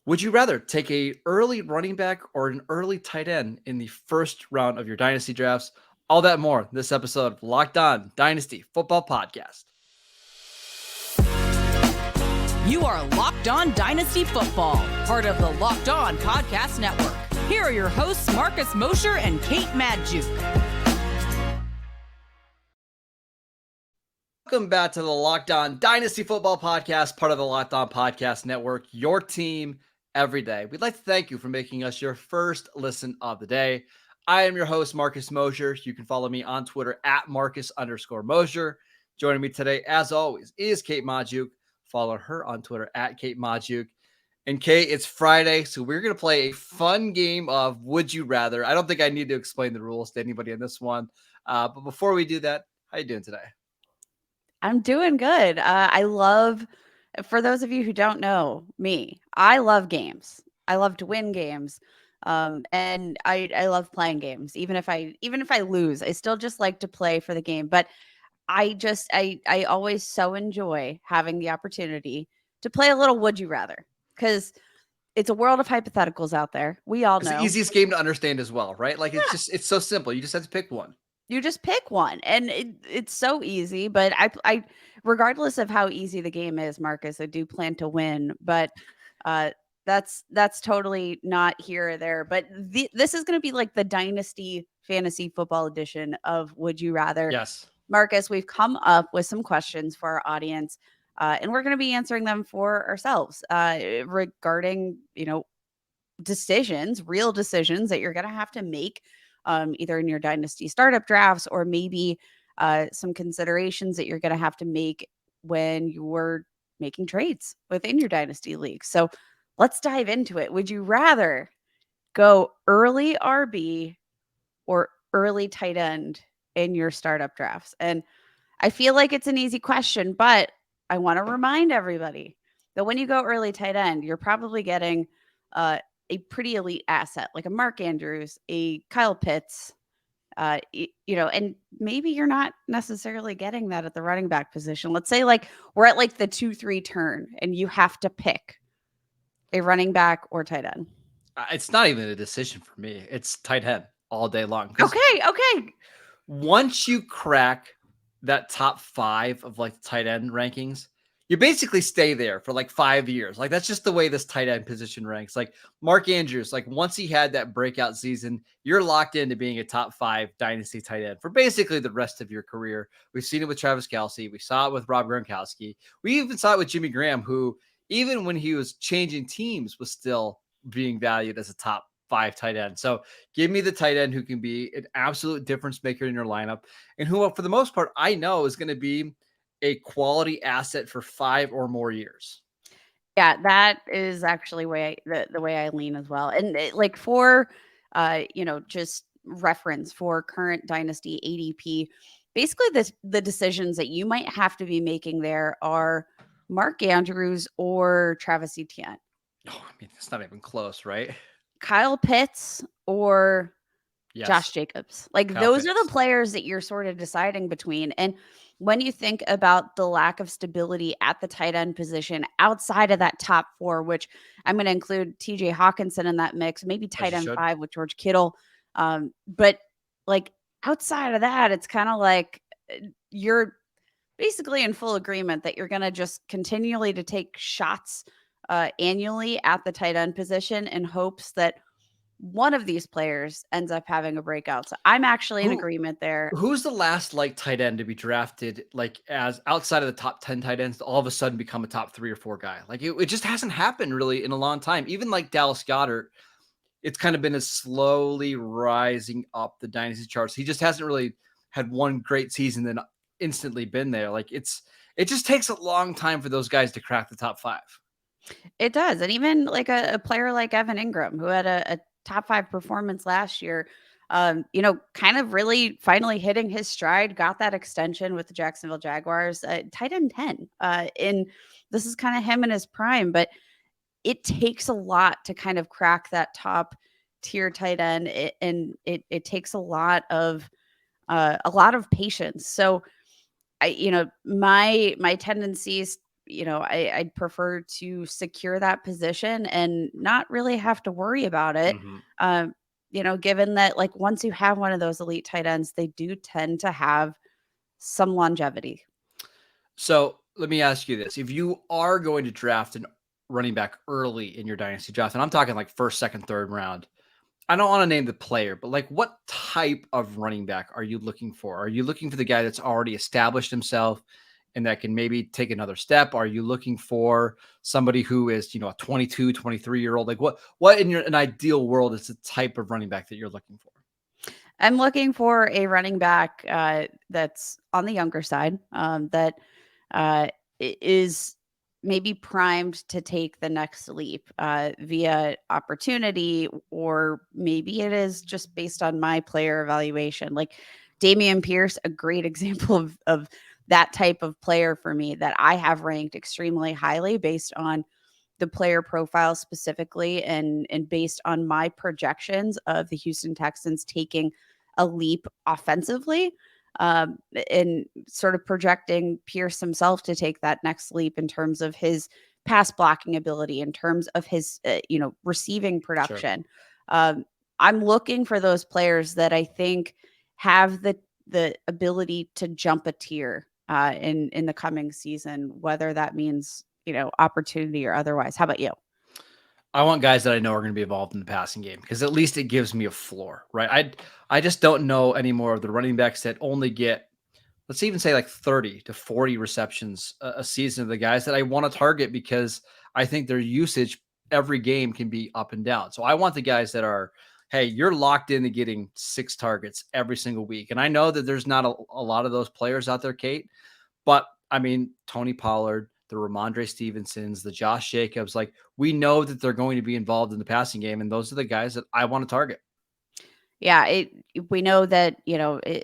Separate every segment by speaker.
Speaker 1: Would you rather take a early running back or an early tight end in the first round of your dynasty drafts? All that more in this episode of Locked On Dynasty Football Podcast.
Speaker 2: You are Locked On Dynasty Football, part of the Locked On Podcast Network. Here are your hosts, Mosher and Kate Magdziuk.
Speaker 1: Welcome back to the Locked On Dynasty Football Podcast, part of the Locked On Podcast Network, your team every day. We'd like to thank you for making us your first listen of the day. I am your host, Mosher. You can follow me on Twitter at Marcus_Mosher. Joining me today, as always, is Kate Magdziuk. Follow her on Twitter at Kate Magdziuk. And Kate, it's Friday, so we're going to play a fun game of Would You Rather. I don't think I need to explain the rules to anybody in this one. But before we do that, how you doing today?
Speaker 3: I'm doing good. For those of you who don't know me, I love games. I love to win games. And I love playing games. Even if I lose, I still just like to play for the game. But I always so enjoy having the opportunity to play a little Would You Rather, because it's a world of hypotheticals out there. We all know.
Speaker 1: It's the easiest game to understand as well, right? Like it's so simple. You just have to pick one.
Speaker 3: You just pick one, and it's so easy. But I, regardless of how easy the game is, Marcus, I do plan to win. But that's totally not here or there. But this is going to be like the Dynasty Fantasy Football edition of Would You Rather.
Speaker 1: Yes, Marcus,
Speaker 3: we've come up with some questions for our audience, and we're going to be answering them for ourselves regarding decisions, real decisions that you're going to have to make. Either in your dynasty startup drafts or maybe some considerations that you're going to have to make when you're making trades within your dynasty league. So let's dive into it. Would you rather go early RB or early tight end in your startup drafts? And I feel like it's an easy question, but I want to remind everybody that when you go early tight end, you're probably getting a pretty elite asset like a Mark Andrews, a Kyle Pitts, and maybe you're not necessarily getting that at the running back position. Let's say like we're at like the 2-3 turn and you have to pick a running back or tight end.
Speaker 1: It's not even a decision for me. It's tight end all day long.
Speaker 3: Okay.
Speaker 1: Once you crack that top 5 of like tight end rankings, you basically stay there for like 5 years. Like that's just the way this tight end position ranks. Like Mark Andrews, like once he had that breakout season, you're locked into being a top 5 dynasty tight end for basically the rest of your career. We've seen it with Travis Kelce. We saw it with Rob Gronkowski. We even saw it with Jimmy Graham, who even when he was changing teams was still being valued as a top 5 tight end. So give me the tight end who can be an absolute difference maker in your lineup and who, for the most part, I know is going to be a quality asset for 5 or more years.
Speaker 3: Yeah, that is actually the way I lean as well. And for, just reference for current dynasty ADP, basically the decisions that you might have to be making there are Mark Andrews or Travis Etienne.
Speaker 1: Oh, I mean, it's not even close, right?
Speaker 3: Kyle Pitts or Josh Jacobs. Like Kyle those Pitts are the players that you're sort of deciding between. And when you think about the lack of stability at the tight end position outside of that top 4, which I'm going to include TJ Hawkinson in that mix, maybe tight end 5 with George Kittle. But like outside of that, it's kind of like you're basically in full agreement that you're going to just continually to take shots annually at the tight end position in hopes that one of these players ends up having a breakout. So I'm actually in agreement there.
Speaker 1: Who's the last like tight end to be drafted like as outside of the top 10 tight ends to all of a sudden become a top 3 or 4 guy? Like it just hasn't happened really in a long time. Even like Dallas Goedert, it's kind of been a slowly rising up the dynasty charts. He just hasn't really had one great season then instantly been there. Like it just takes a long time for those guys to crack the top 5.
Speaker 3: It does. And even like a player like Evan Ingram, who had a top 5 performance last year, kind of really finally hitting his stride, got that extension with the Jacksonville Jaguars, tight end 10. And this is kind of him in his prime, but it takes a lot to kind of crack that top tier tight end. It takes a lot of patience. So my tendencies I'd prefer to secure that position and not really have to worry about it.
Speaker 1: Mhm.
Speaker 3: Given that like once you have one of those elite tight ends, they do tend to have some longevity.
Speaker 1: So let me ask you this. If you are going to draft an running back early in your dynasty draft, and I'm talking like first, second, third round, I don't want to name the player, but like what type of running back are you looking for? Are you looking for the guy that's already established himself and that can maybe take another step? Are you looking for somebody who is, a 22, 23-year-old? Like what in an ideal world is the type of running back that you're looking for?
Speaker 3: I'm looking for a running back that's on the younger side, that is maybe primed to take the next leap via opportunity, or maybe it is just based on my player evaluation. Like Damian Pierce, a great example of that type of player for me that I have ranked extremely highly based on the player profile specifically, and based on my projections of the Houston Texans taking a leap offensively, and sort of projecting Pierce himself to take that next leap in terms of his pass blocking ability, in terms of his receiving
Speaker 1: Sure.
Speaker 3: production. I'm looking for those players that I think have the ability to jump a tier in the coming season, whether that means opportunity or otherwise. How about you?
Speaker 1: I want guys that I know are going to be involved in the passing game because at least it gives me a floor, right? I just don't know anymore of the running backs that only get, let's even say like 30 to 40 receptions a season of the guys that I want to target because I think their usage every game can be up and down. So I want the guys that are, hey, you're locked into getting 6 targets every single week. And I know that there's not a lot of those players out there, Kate, but I mean, Tony Pollard, the Ramondre Stevensons, the Josh Jacobs, like we know that they're going to be involved in the passing game. And those are the guys that I want to target.
Speaker 3: Yeah, we know that,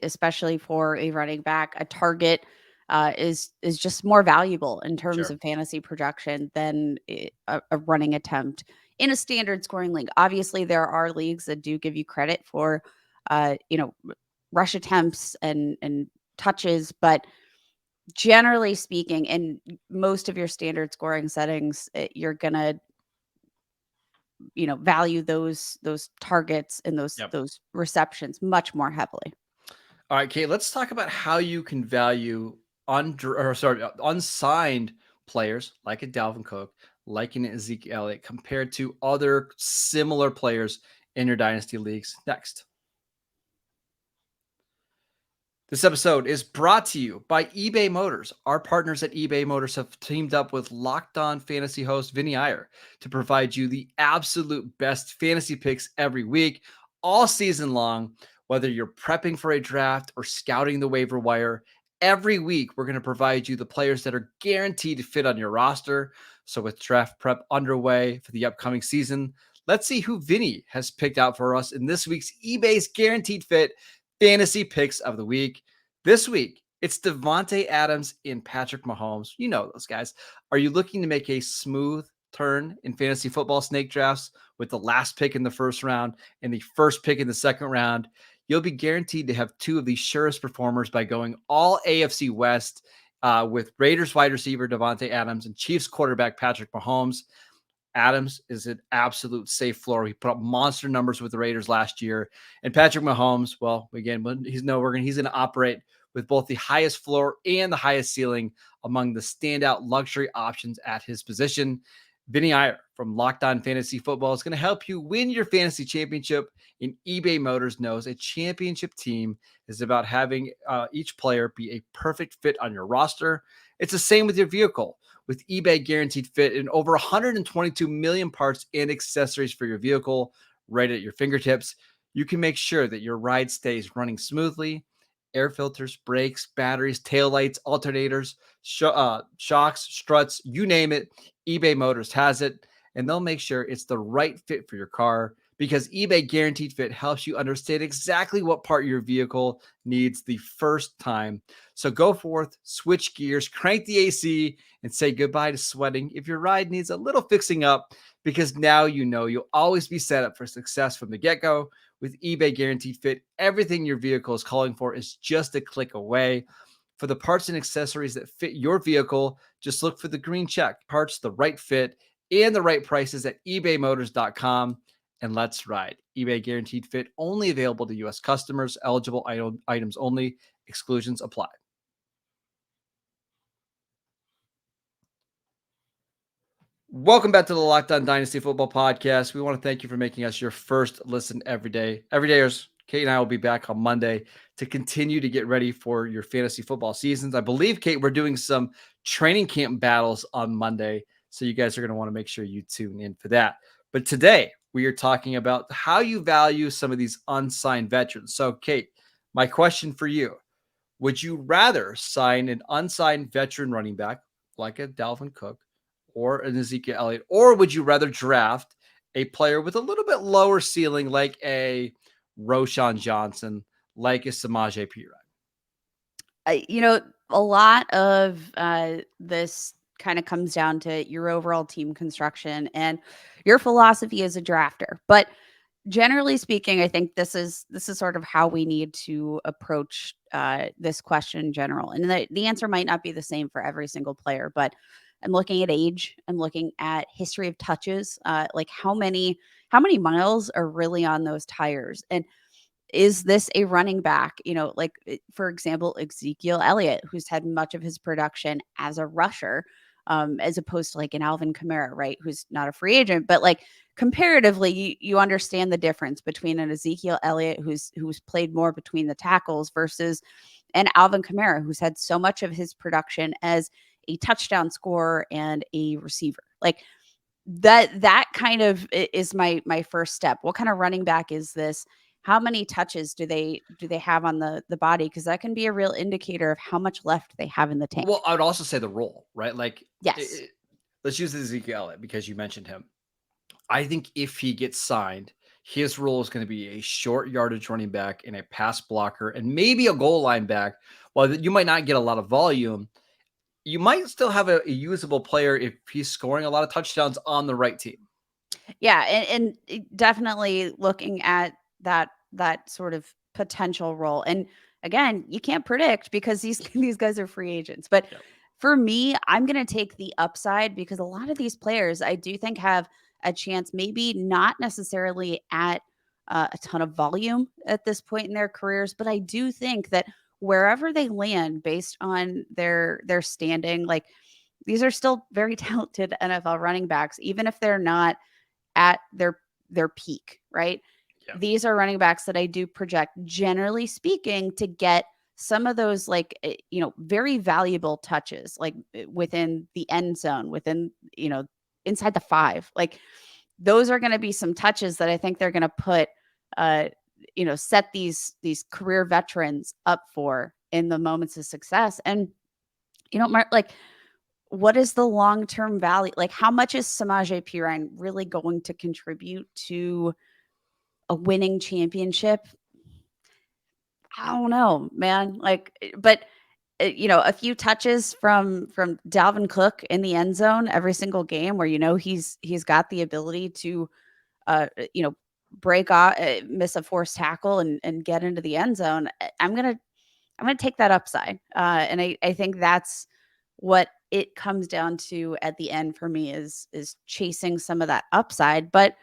Speaker 3: especially for a running back, a target is just more valuable in terms
Speaker 1: Sure.
Speaker 3: of fantasy production than a running attempt in a standard scoring league. Obviously, there are leagues that do give you credit for rush attempts and touches, but generally speaking, in most of your standard scoring settings, you're gonna value those targets and those
Speaker 1: Yep.
Speaker 3: those receptions much more heavily.
Speaker 1: All right, Kate, let's talk about how you can value unsigned players like a Dalvin Cook, like an Ezekiel Elliott, compared to other similar players in your dynasty leagues next. This episode is brought to you by eBay Motors. Our partners at eBay Motors have teamed up with Locked On Fantasy host Vinny Iyer to provide you the absolute best fantasy picks every week, all season long. Whether you're prepping for a draft or scouting the waiver wire, every week we're going to provide you the players that are guaranteed to fit on your roster. So with draft prep underway for the upcoming season, let's see who Vinny has picked out for us in this week's eBay's Guaranteed Fit Fantasy Picks of the Week. This week, it's Davante Adams and Patrick Mahomes. You know those guys. Are you looking to make a smooth turn in fantasy football snake drafts with the last pick in the first round and the first pick in the second round? You'll be guaranteed to have two of the surest performers by going all AFC West with Raiders wide receiver Davante Adams and Chiefs quarterback Patrick Mahomes. Adams is an absolute safe floor. He put up monster numbers with the Raiders last year. And Patrick Mahomes, well, again, he's going to operate with both the highest floor and the highest ceiling among the standout luxury options at his position. Vinny Iyer from Locked On Fantasy Football is going to help you win your fantasy championship. And eBay Motors knows a championship team is about having each player be a perfect fit on your roster. It's the same with your vehicle. With eBay Guaranteed Fit and over 122 million parts and accessories for your vehicle right at your fingertips, you can make sure that your ride stays running smoothly. Air filters, brakes, batteries, taillights, alternators, shocks, struts, you name it, eBay Motors has it, and they'll make sure it's the right fit for your car because eBay Guaranteed Fit helps you understand exactly what part your vehicle needs the first time. So go forth, switch gears, crank the AC, and say goodbye to sweating if your ride needs a little fixing up, because now you know you'll always be set up for success from the get-go. With eBay Guaranteed Fit, everything your vehicle is calling for is just a click away. For the parts and accessories that fit your vehicle, just look for the green check. Parts, the right fit, and the right prices at ebaymotors.com. And let's ride. eBay guaranteed fit, only available to U.S. customers, eligible items only, exclusions apply. Welcome back to the Locked On Dynasty Football Podcast. We want to thank you for making us your first listen every day. Everydayers, Kate and I will be back on Monday to continue to get ready for your fantasy football seasons. I believe, Kate, we're doing some training camp battles on Monday, so you guys are going to want to make sure you tune in for that. But today, we are talking about how you value some of these unsigned veterans. So, Kate, my question for you, would you rather sign an unsigned veteran running back like a Dalvin Cook or an Ezekiel Elliott, or would you rather draft a player with a little bit lower ceiling like a Roshan Johnson, like a Samaje Perine?
Speaker 3: A lot of this kind of comes down to your overall team construction and your philosophy as a drafter. But generally speaking, I think this is sort of how we need to approach this question in general. And the answer might not be the same for every single player, but I'm looking at age. I'm looking at history of touches, like how many miles are really on those tires, and is this a running back? Like for example, Ezekiel Elliott, who's had much of his production as a rusher, as opposed to like an Alvin Kamara, right? Who's not a free agent, but like comparatively, you understand the difference between an Ezekiel Elliott who's played more between the tackles versus an Alvin Kamara, who's had so much of his production as a touchdown scorer and a receiver. Like that kind of is my first step. What kind of running back is this? How many touches do they have on the body? Because that can be a real indicator of how much left they have in the tank.
Speaker 1: Well, I would also say the role, right? Like,
Speaker 3: Yes.
Speaker 1: Let's use Ezekiel Elliott because you mentioned him. I think if he gets signed, his role is going to be a short yardage running back and a pass blocker and maybe a goal line back. While you might not get a lot of volume, you might still have a usable player if he's scoring a lot of touchdowns on the right team.
Speaker 3: Yeah, and definitely looking at that sort of potential role. And again, you can't predict because these guys are free agents. But for me, I'm going to take the upside because a lot of these players I do think have a chance, maybe not necessarily at a ton of volume at this point in their careers, but I do think that wherever they land based on their standing, like these are still very talented NFL running backs, even if they're not at their peak, right? Yeah. These are running backs that I do project, generally speaking, to get some of those like, very valuable touches, like within the end zone, within, inside the 5. Like those are going to be some touches that I think they're going to put, set these career veterans up for in the moments of success. And, Mark, like, what is the long-term value? Like, how much is Samaje Perine really going to contribute to a winning championship? I don't know, man. Like, but a few touches from Dalvin Cook in the end zone every single game, where he's got the ability to, break off, miss a forced tackle, and get into the end zone. I'm gonna take that upside, and I think that's what it comes down to at the end for me is chasing some of that upside. But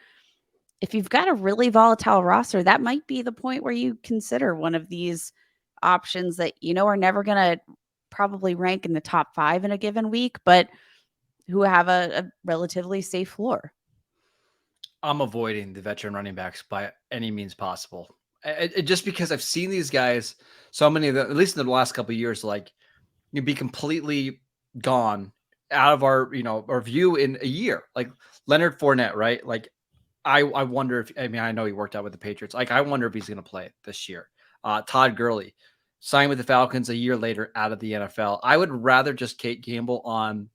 Speaker 3: if you've got a really volatile roster, that might be the point where you consider one of these options that are never going to probably rank in the top 5 in a given week, but who have a relatively safe floor.
Speaker 1: I'm avoiding the veteran running backs by any means possible. Just because I've seen these guys, so many of them, at least in the last couple of years, like you'd be completely gone out of our view in a year. Like Leonard Fournette, right? Like I wonder if, I know he worked out with the Patriots. Like I wonder if he's going to play this year. Todd Gurley signed with the Falcons a year later out of the NFL. I would rather just gamble on,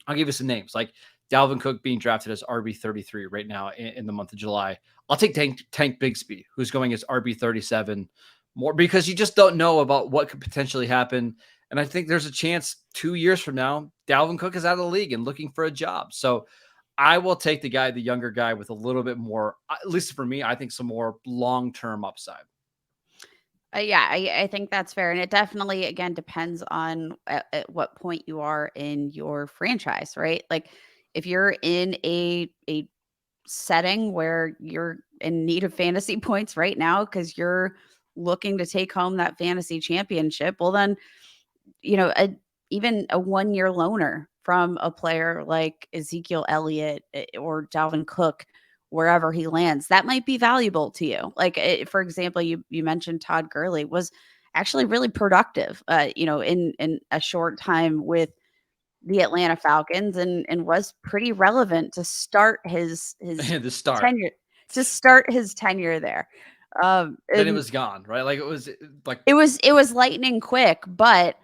Speaker 1: I'll give you some names like Dalvin Cook being drafted as RB33 right now in the month of July. I'll take Tank Bigsby, who's going as RB37 more because you just don't know about what could potentially happen. And I think there's a chance 2 years from now, Dalvin Cook is out of the league and looking for a job. So I will take the younger guy with a little bit more, at least for me, I think some more long-term upside.
Speaker 3: Yeah, I think that's fair. And it definitely, again, depends on at what point you are in your franchise, right? Like if you're in a setting where you're in need of fantasy points right now because you're looking to take home that fantasy championship, well, then, even a 1 year loaner from a player like Ezekiel Elliott or Dalvin Cook, wherever he lands, that might be valuable to you. Like, for example, you mentioned Todd Gurley was actually really productive, in a short time with the Atlanta Falcons and was pretty relevant to start his
Speaker 1: The start.
Speaker 3: tenure to start his tenure there.
Speaker 1: Then it
Speaker 3: And
Speaker 1: was gone, right? Like it was like
Speaker 3: it was lightning quick, but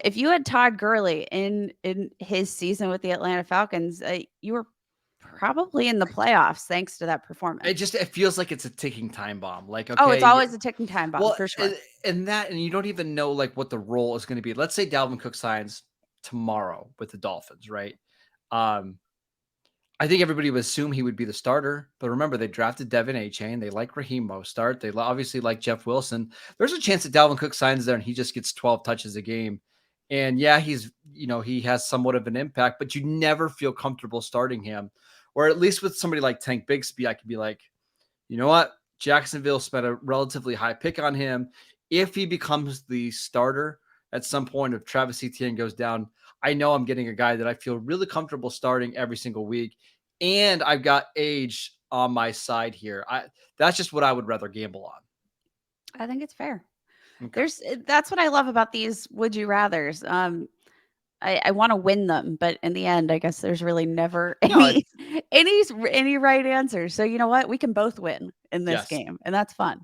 Speaker 3: if you had Todd Gurley in his season with the Atlanta Falcons, you were probably in the playoffs thanks to that performance.
Speaker 1: it feels like it's a ticking time bomb. Like,
Speaker 3: Oh, it's
Speaker 1: okay,
Speaker 3: always a ticking time bomb
Speaker 1: well,
Speaker 3: for sure.
Speaker 1: and you don't even know like what the role is going to be. Let's say Dalvin Cook signs tomorrow with the Dolphins, right? Um, I think everybody would assume he would be the starter, but remember they drafted Devin A-Chain. They like Raheem Mostert. They obviously like Jeff Wilson. There's a chance that Dalvin Cook signs there and he just gets 12 touches a game. And yeah, he has somewhat of an impact, but you never feel comfortable starting him. Or at least with somebody like Tank Bigsby, I could be like, you know what? Jacksonville spent a relatively high pick on him. If he becomes the starter at some point, if Travis Etienne goes down, I know I'm getting a guy that I feel really comfortable starting every single week. And I've got age on my side here. That's just what I would rather gamble on.
Speaker 3: I think it's fair.
Speaker 1: Okay.
Speaker 3: That's what I love about these would you rather's. I want to win them, but in the end, I guess there's really never
Speaker 1: No,
Speaker 3: any right answer. So you know what? We can both win in this
Speaker 1: yes.
Speaker 3: game, and that's fun.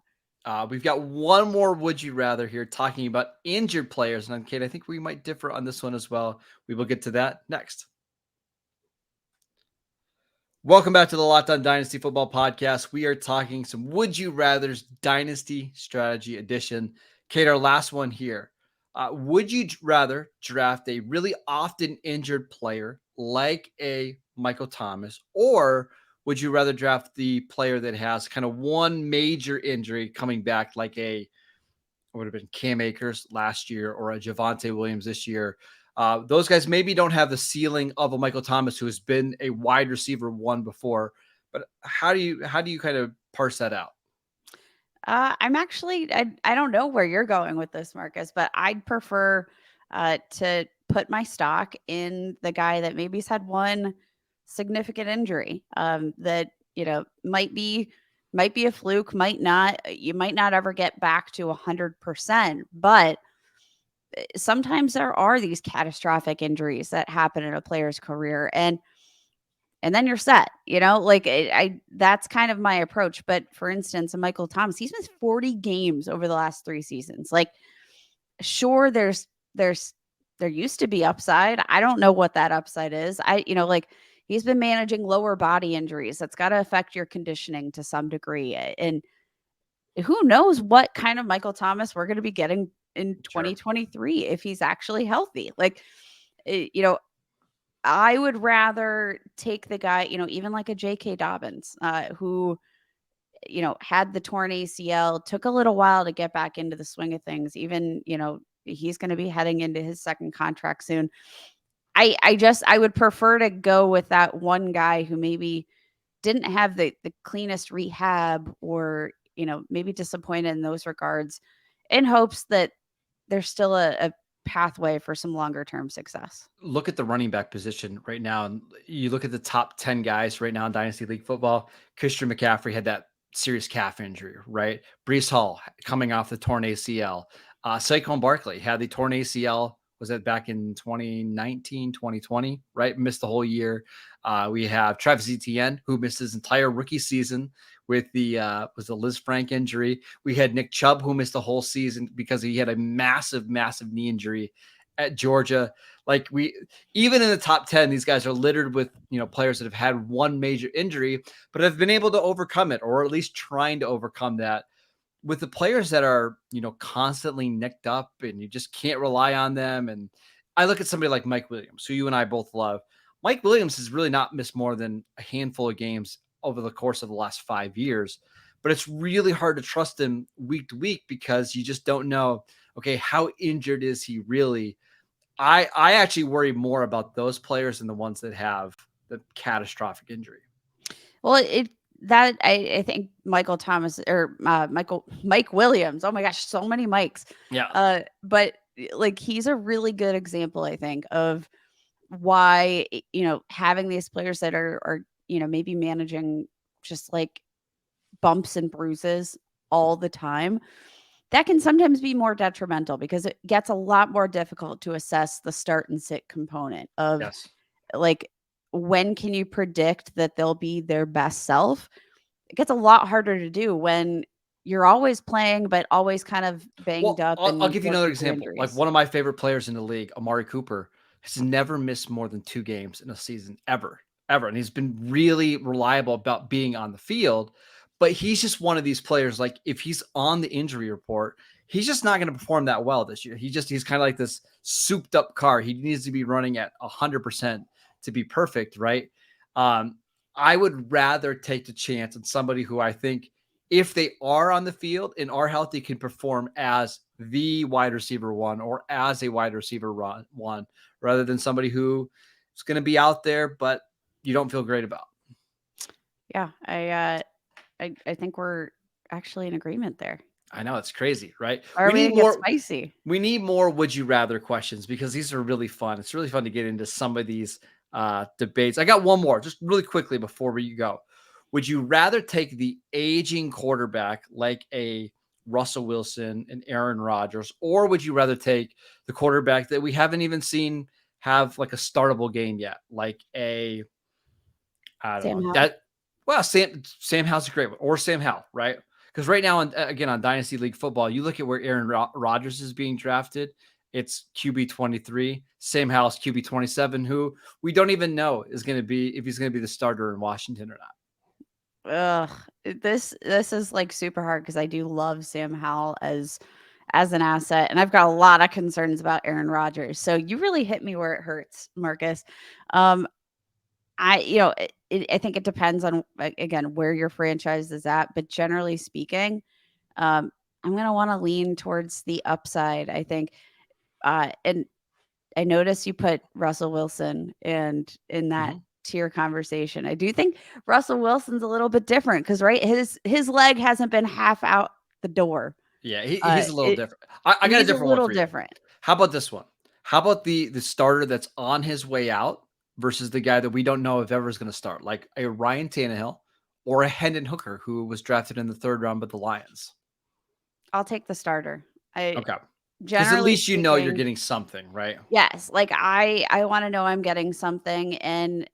Speaker 1: We've got one more would you rather here talking about injured players. And Kate, I think we might differ on this one as well. We will get to that next. Welcome back to the Locked On Dynasty Football Podcast. We are talking some Would You Rather's Dynasty Strategy Edition. Kate, our last one here. Would you rather draft a really often injured player like a Michael Thomas, or would you rather draft the player that has kind of one major injury coming back, like a would have been Cam Akers last year or a Javonte Williams this year? Those guys maybe don't have the ceiling of a Michael Thomas, who has been a wide receiver one before. But how do you kind of parse that out?
Speaker 3: I'm actually I don't know where you're going with this, Marcus, but I'd prefer to put my stock in the guy that maybe's had one significant injury that might be a fluke, might not. You might not ever get back to 100%, but sometimes there are these catastrophic injuries that happen in a player's career, and then you're set, like that's kind of my approach. But for instance, a Michael Thomas, he's missed 40 games over the last 3 seasons. Like, sure, there used to be upside. I don't know what that upside is. Like he's been managing lower body injuries. That's got to affect your conditioning to some degree. And who knows what kind of Michael Thomas we're going to be getting in
Speaker 1: Sure.
Speaker 3: 2023 if he's actually healthy. Like, you know, I would rather take the guy, even like a J.K. Dobbins, who, had the torn ACL, took a little while to get back into the swing of things. Even, he's going to be heading into his second contract soon. I would prefer to go with that one guy who maybe didn't have the cleanest rehab, or, maybe disappointed in those regards, in hopes that there's still a pathway for some longer term success.
Speaker 1: Look at the running back position right now. And you look at the top 10 guys right now in Dynasty League football. Christian McCaffrey had that serious calf injury, right? Brees Hall coming off the torn ACL. Saquon Barkley had the torn ACL. Was that back in 2019, 2020, right? Missed the whole year. We have Travis Etienne, who missed his entire rookie season with the Liz Frank injury. We had Nick Chubb, who missed the whole season because he had a massive knee injury at Georgia. Like, even in the top 10, these guys are littered with, players that have had one major injury, but have been able to overcome it, or at least trying to overcome that. With the players that are, constantly nicked up and you just can't rely on them. And I look at somebody like Mike Williams, who you and I both love. Mike Williams has really not missed more than a handful of games over the course of the last 5 years. but it's really hard to trust him week to week because you just don't know, okay, how injured is he really? I actually worry more about those players than the ones that have the catastrophic injury.
Speaker 3: Well, I think Michael Thomas or Mike Williams. Oh my gosh, so many Mikes.
Speaker 1: Yeah.
Speaker 3: But like he's a really good example, I think, of why having these players that are maybe managing just like bumps and bruises all the time, that can sometimes be more detrimental because it gets a lot more difficult to assess the start and sit component of
Speaker 1: Yes.
Speaker 3: like when can you predict that they'll be their best self. It gets a lot harder to do when you're always playing but always kind of banged
Speaker 1: Well,
Speaker 3: up
Speaker 1: I'll
Speaker 3: and
Speaker 1: give you another
Speaker 3: working through
Speaker 1: example. Like
Speaker 3: injuries.
Speaker 1: one of my favorite players in the league, Amari Cooper, has never missed more than 2 games in a season ever, ever. And he's been really reliable about being on the field. But he's just one of these players. Like if he's on the injury report, he's just not going to perform that well this year. He's kind of like this souped up car. He needs to be running at 100% to be perfect, right? Um, I would rather take the chance on somebody who I think, if they are on the field and are healthy, can perform as the wide receiver one or as a wide receiver one, rather than somebody who is going to be out there, but you don't feel great about.
Speaker 3: Yeah, I think we're actually in agreement there.
Speaker 1: I know it's crazy, right?
Speaker 3: Are
Speaker 1: We
Speaker 3: we
Speaker 1: need
Speaker 3: gonna get
Speaker 1: more.
Speaker 3: spicy?
Speaker 1: We need more would you rather questions because these are really fun. It's really fun to get into some of these debates. I got one more just really quickly before we go. Would you rather take the aging quarterback like a Russell Wilson and Aaron Rodgers, or would you rather take the quarterback that we haven't even seen have like a startable game yet, like a I don't
Speaker 3: Sam
Speaker 1: know
Speaker 3: Howell?
Speaker 1: that. Well, Sam Howell's a great one, or Sam Howell, right? Because right now, again on Dynasty League football, you look at where Aaron Rodgers is being drafted. It's QB 23. Sam Howell's QB 27, who we don't even know is going to be if he's going to be the starter in Washington or not.
Speaker 3: Ugh, this is like super hard because I do love Sam Howell as an asset, and I've got a lot of concerns about Aaron Rodgers. So you really hit me where it hurts, Marcus. Um, I think it depends on again where your franchise is at, but generally speaking, I'm gonna want to lean towards the upside. I think, and I noticed you put Russell Wilson and in that
Speaker 1: Mhm.
Speaker 3: tier conversation. I do think Russell Wilson's a little bit different because right, his leg hasn't been half out the door.
Speaker 1: Yeah, he's a little
Speaker 3: It
Speaker 1: different. I got a
Speaker 3: He's a
Speaker 1: different one
Speaker 3: little
Speaker 1: for you.
Speaker 3: different.
Speaker 1: How about this one? How about the starter that's on his way out versus the guy that we don't know if ever is going to start, like a Ryan Tannehill or a Hendon Hooker who was drafted in the 3rd round by the Lions?
Speaker 3: I'll take the starter. I
Speaker 1: Okay, because at
Speaker 3: Generally
Speaker 1: least you know you're
Speaker 3: speaking,
Speaker 1: getting something, right?
Speaker 3: yes, like I want to know I'm getting something, and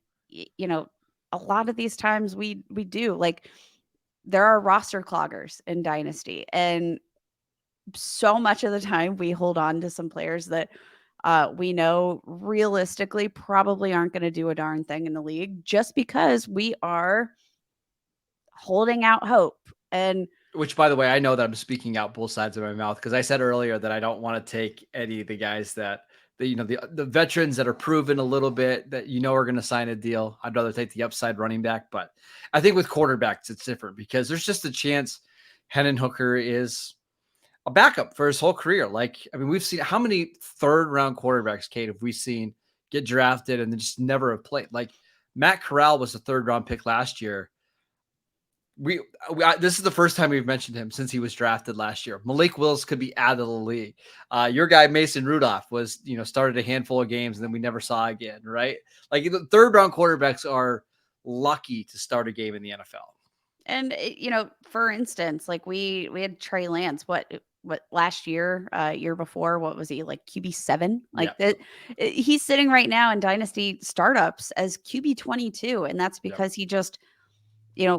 Speaker 3: a lot of these times we do like there are roster cloggers in Dynasty, and so much of the time we hold on to some players that we know realistically probably aren't going to do a darn thing in the league just because we are holding out hope. And
Speaker 1: Which, by the way, I know that I'm speaking out both sides of my mouth because I said earlier that I don't want to take any of the guys that the veterans that are proven a little bit that are going to sign a deal. I'd rather take the upside running back, but I think with quarterbacks it's different because there's just a chance Hendon Hooker is a backup for his whole career. Like, I mean, we've seen how many 3rd round quarterbacks, Kate, have we seen get drafted and then just never have played? Like Matt Corral was a 3rd round pick last year. This is the first time we've mentioned him since he was drafted last year. Malik Willis could be out of the league. Your guy Mason Rudolph was, started a handful of games and then we never saw again, right? Like the 3rd round quarterbacks are lucky to start a game in the NFL.
Speaker 3: and for instance, like we had Trey Lance, what last year, year before, what was he like QB 7?
Speaker 1: Yeah.
Speaker 3: Like that, he's sitting right now in Dynasty startups as QB 22, and that's
Speaker 1: Yep.
Speaker 3: because he just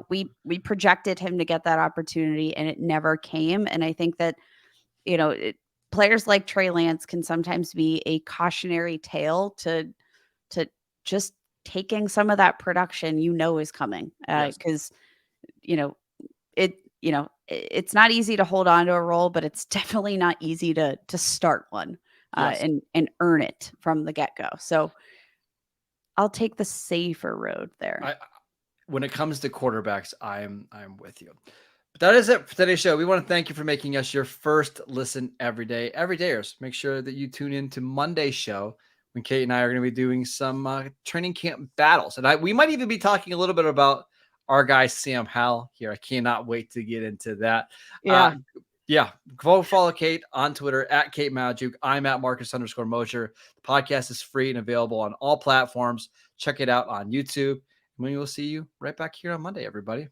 Speaker 3: we projected him to get that opportunity and it never came. And I think that, players like Trey Lance can sometimes be a cautionary tale to just taking some of that production is coming.
Speaker 1: Yes.
Speaker 3: Because, you know, it's not easy to hold on to a role, but it's definitely not easy to start one
Speaker 1: Yes.
Speaker 3: and earn it from the get-go. So I'll take the safer road there.
Speaker 1: When it comes to quarterbacks, I'm with you. But that is it for today's show. We want to thank you for making us your first listen every day. Everydayers, make sure that you tune in to Monday's show when Kate and I are going to be doing some training camp battles. And we might even be talking a little bit about our guy, Sam Howell here. I cannot wait to get into that.
Speaker 3: Yeah.
Speaker 1: Go follow Kate on Twitter at Kate Magdziuk. I'm at Marcus_Mosher. The podcast is free and available on all platforms. Check it out on YouTube. And we will see you right back here on Monday, everybody.